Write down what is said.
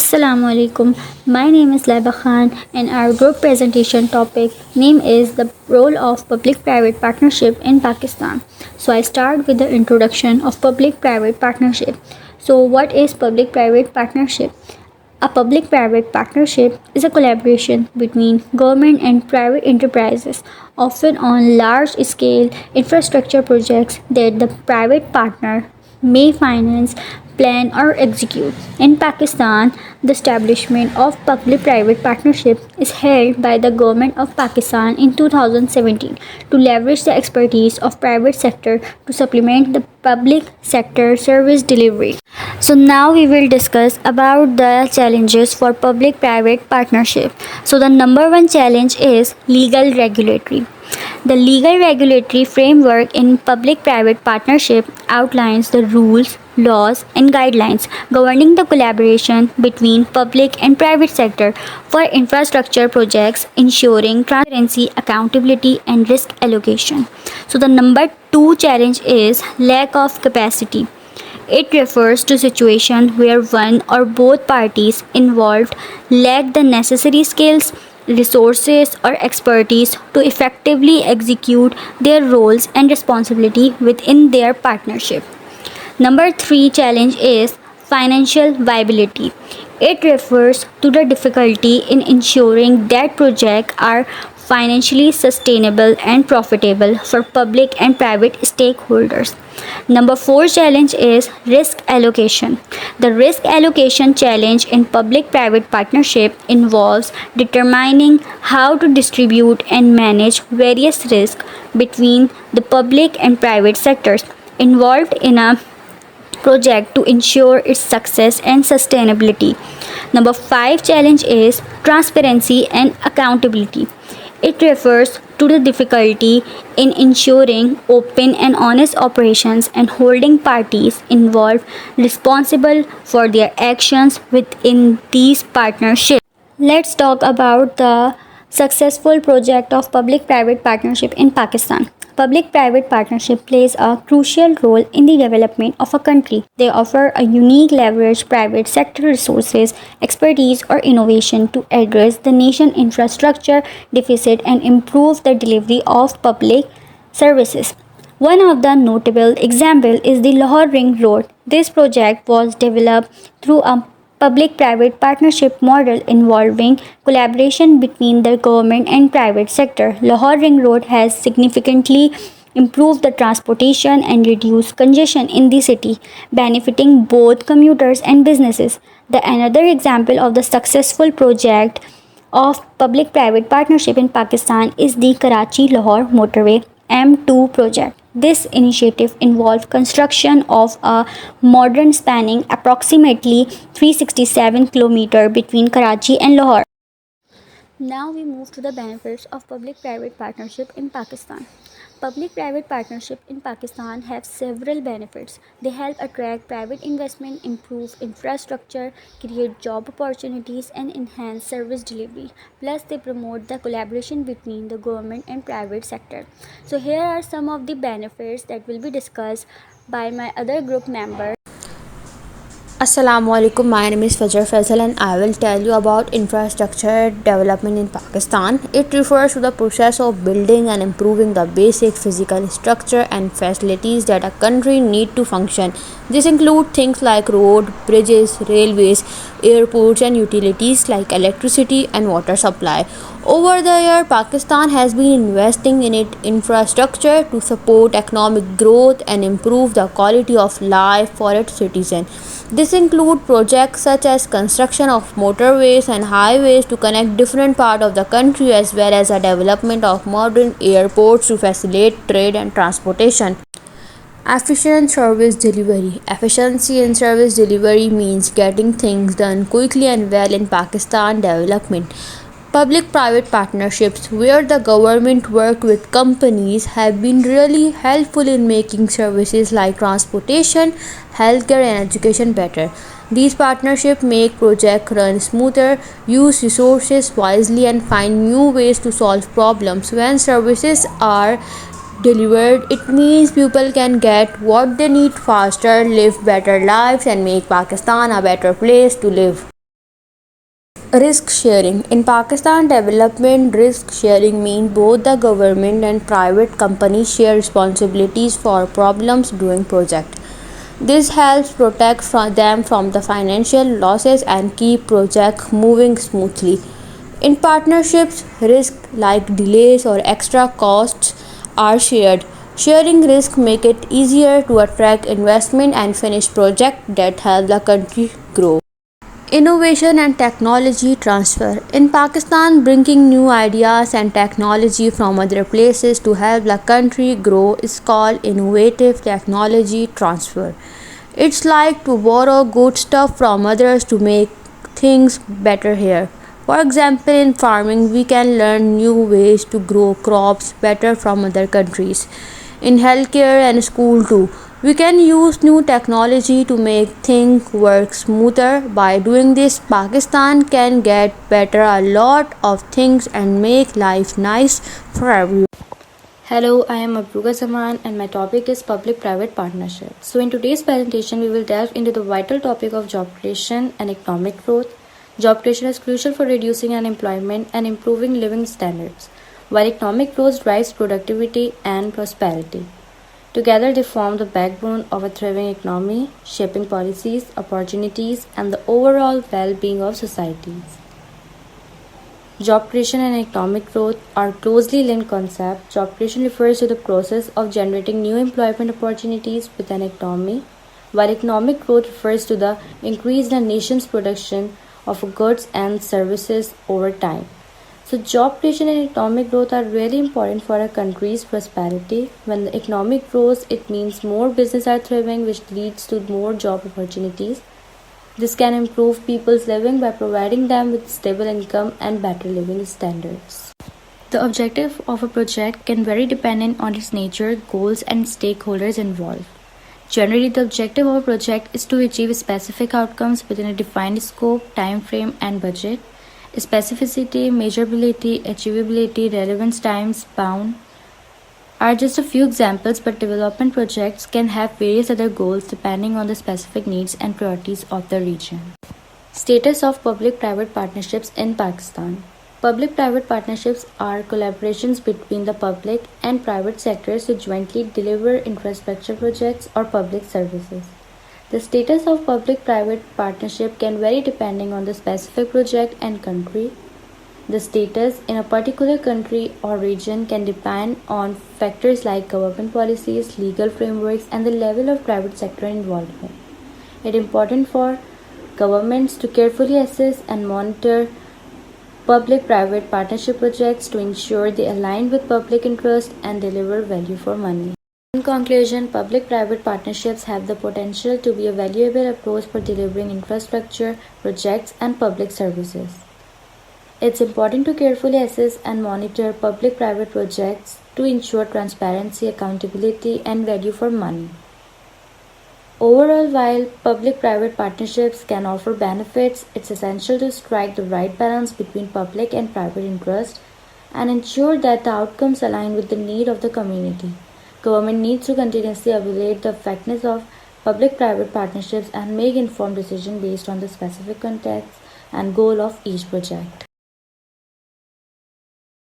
Assalamu alaikum. My name is Laiba Khan and our group presentation topic name is the role of public-private partnership in Pakistan. So I start with the introduction of public-private partnership. So what is public-private partnership? A public-private partnership is a collaboration between government and private enterprises, often on large-scale infrastructure projects that the private partner may finance, plan, or execute. In Pakistan, the establishment of public-private partnership is held by the government of Pakistan in 2017 to leverage the expertise of private sector to supplement the public sector service delivery. So now we will discuss about the challenges for public-private partnership. So the number one challenge is legal regulatory. The legal regulatory framework in public-private partnership outlines the rules, laws and guidelines governing the collaboration between public and private sector for infrastructure projects, ensuring transparency, accountability and risk allocation. So the number two challenge is lack of capacity. It refers to situation where one or both parties involved lack the necessary skills, resources or expertise to effectively execute their roles and responsibility within their partnership. Number 3 challenge is financial viability. It refers to the difficulty in ensuring that projects are financially sustainable and profitable for public and private stakeholders. Number 4 challenge is risk allocation. The risk allocation challenge in public private partnership involves determining how to distribute and manage various risks between the public and private sectors involved in a project to ensure its success and sustainability. Number 5 challenge is transparency and accountability. It refers to the difficulty in ensuring open and honest operations and holding parties involved responsible for their actions within these partnerships. Let's talk about the successful project of public private partnership in Pakistan. Public private partnership plays a crucial role in the development of a country. They offer a unique leverage private sector resources, expertise, or innovation to address the nation infrastructure deficit and improve the delivery of public services. One of the notable examples is the Lahore Ring Road. This project was developed through a public private partnership model involving collaboration between the government and private sector. Lahore Ring Road has significantly improved the transportation and reduced congestion in the city, benefiting both commuters and businesses. The another example of the successful project of public private partnership in Pakistan is the Karachi Lahore Motorway M2 project. This initiative involved construction of a modern spanning approximately 367 km between Karachi and Lahore. Now we move to the benefits of public-private partnership in Pakistan. Public-private partnership in Pakistan have several benefits. They help attract private investment, improve infrastructure, create job opportunities and enhance service delivery. Plus they promote the collaboration between the government and private sector. So here are some of the benefits that will be discussed by my other group members. Assalamu alaikum. My name is Fajr Faisal and I will tell you about infrastructure development in Pakistan. It refers to the process of building and improving the basic physical structure and facilities that a country need to function. This include things like road, bridges, railways, airports and utilities like electricity and water supply. Over the year, Pakistan has been investing in its infrastructure to support economic growth and improve the quality of life for its citizens. This includes projects such as construction of motorways and highways to connect different parts of the country as well as the development of modern airports to facilitate trade and transportation. Efficient service delivery. Efficiency in service delivery means getting things done quickly and well in Pakistan development. Public-private partnerships where the government work with companies have been really helpful in making services like transportation, healthcare and education better. These partnerships make projects run smoother, use resources wisely and find new ways to solve problems. When services are delivered, it means people can get what they need faster, live better lives and make Pakistan a better place to live. Risk sharing. In Pakistan, development risk sharing means both the government and private companies share responsibilities for problems during project. This helps protect them from the financial losses and keep project moving smoothly. In partnerships, risks like delays or extra costs are shared. Sharing risk make it easier to attract investment and finish projects that help the country grow. Innovation and technology transfer. In Pakistan, bringing new ideas and technology from other places to help the country grow is called innovative technology transfer. It's like to borrow good stuff from others to make things better here. For example, in farming, we can learn new ways to grow crops better from other countries. In healthcare and school too, we can use new technology to make things work smoother. By doing this, Pakistan can get better a lot of things and make life nice for everyone. Hello, I am Abruga Zaman and my topic is public-private partnership. So in today's presentation, we will delve into the vital topic of job creation and economic growth. Job creation is crucial for reducing unemployment and improving living standards, while economic growth drives productivity and prosperity. Together, they form the backbone of a thriving economy, shaping policies, opportunities, and the overall well-being of societies. Job creation and economic growth are closely linked concepts. Job creation refers to the process of generating new employment opportunities within an economy, while economic growth refers to the increase in a nation's production of goods and services over time. So, job creation and economic growth are really important for a country's prosperity. When the economic grows, it means more businesses are thriving, which leads to more job opportunities. This can improve people's living by providing them with stable income and better living standards. The objective of a project can vary depending on its nature, goals, and stakeholders involved. Generally, the objective of a project is to achieve specific outcomes within a defined scope, time frame, and budget. Specificity, measurability, achievability, relevance, times bound are just a few examples, but development projects can have various other goals depending on the specific needs and priorities of the region. Status of public-private partnerships in Pakistan. Public-private partnerships are collaborations between the public and private sectors to jointly deliver infrastructure projects or public services. The status of public-private partnership can vary depending on the specific project and country. The status in a particular country or region can depend on factors like government policies, legal frameworks, and the level of private sector involvement. It is important for governments to carefully assess and monitor public-private partnership projects to ensure they align with public interest and deliver value for money. In conclusion, public-private partnerships have the potential to be a valuable approach for delivering infrastructure, projects, and public services. It's important to carefully assess and monitor public-private projects to ensure transparency, accountability, and value for money. Overall, while public-private partnerships can offer benefits, it's essential to strike the right balance between public and private interest and ensure that the outcomes align with the need of the community. Government needs to continuously evaluate the effectiveness of public-private partnerships and make informed decisions based on the specific context and goal of each project.